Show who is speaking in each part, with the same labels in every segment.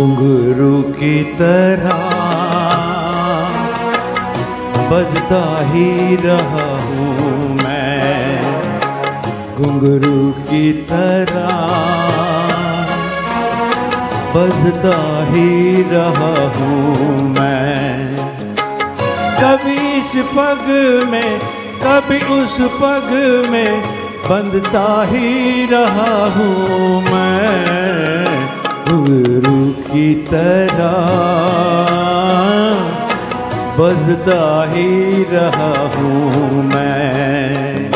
Speaker 1: घुंघरू की तरह बजता ही रहा हूँ मैं, घुंघरू की तरह बजता ही रहा हूँ मैं। कभी इस पग में कभी उस पग में बंधता ही रहा हूँ मैं, घुंघरू की तरह बजता ही रहा हूँ मैं।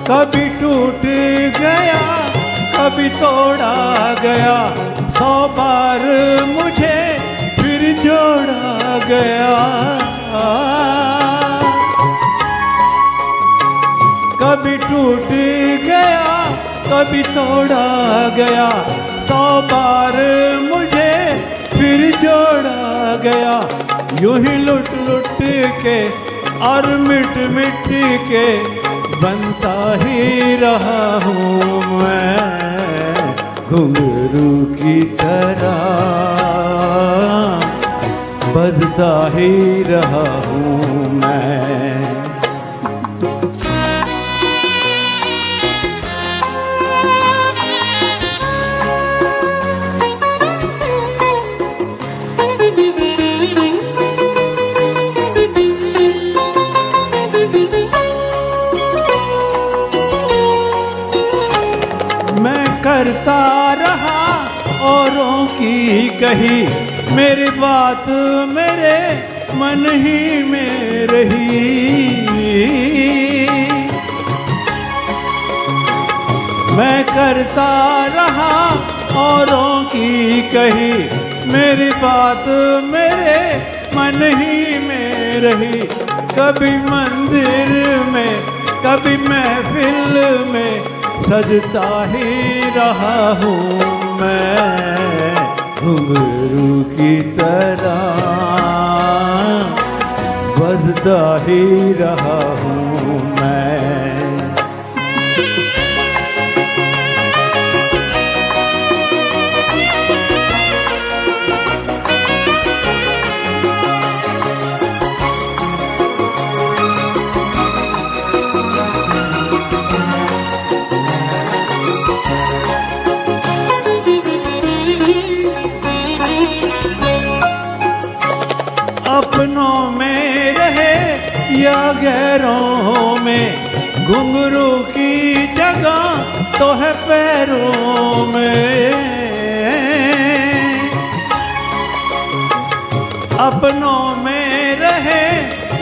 Speaker 1: कभी टूट गया कभी तोड़ा गया, 100 बार मुझे फिर जोड़ा गया। कभी टूट गया कभी तोड़ा गया, 100 बार मुझे फिर जोड़ा गया। यूं ही लुट लुट के और मिट मिट के बनता ही रहा हूँ मैं, घुंघरू की तरह बजता ही रहा हूँ मैं। करता रहा औरों की कही, मेरी बात मेरे मन ही में रही। मैं करता रहा औरों की कही, मेरी बात मेरे मन ही में रही। कभी मंदिर में कभी महफिल में सजता ही रहा हूँ मैं, घुंघरू की तरह बजता ही रहा हूँ मैं। अपनों में रहे या गैरों में, घुंघरू की जगह तो है पैरों में। अपनों में रहे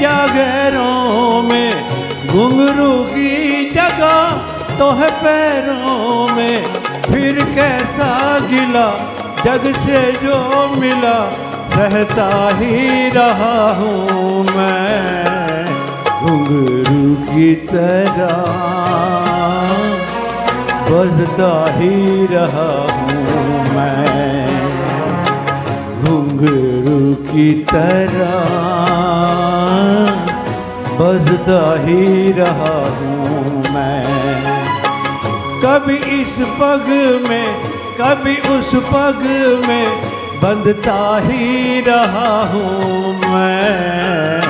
Speaker 1: या गैरों में, घुंघरू की जगह तो है पैरों में। फिर कैसा गिला जग से जो मिला, सहता ही रहा हूँ मैं, घुंघरू की तरह बजता ही रहा हूँ मैं, घुंघरू की तरह बजता ही रहा हूँ मैं। कभी इस पग में कभी उस पग में बंधता ही रहा हूँ मैं,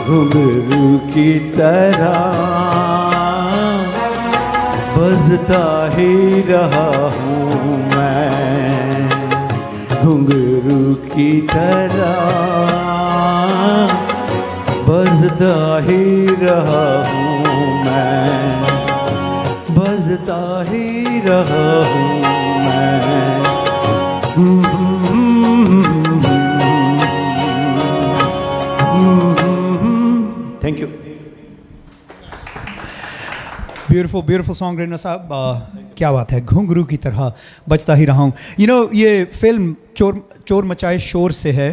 Speaker 1: घुंघरू की तरह बजता ही रहा हूँ मैं, घुंघरू की तरह बजता ही रहा हूँ मैं, बजता ही रहा हूँ मैं। Thank you.
Speaker 2: Beautiful beautiful song Raina साहब, क्या बात है, घुंघरू की तरह बजता ही रहा हूँ। ये फिल्म चोर मचाए शोर से है।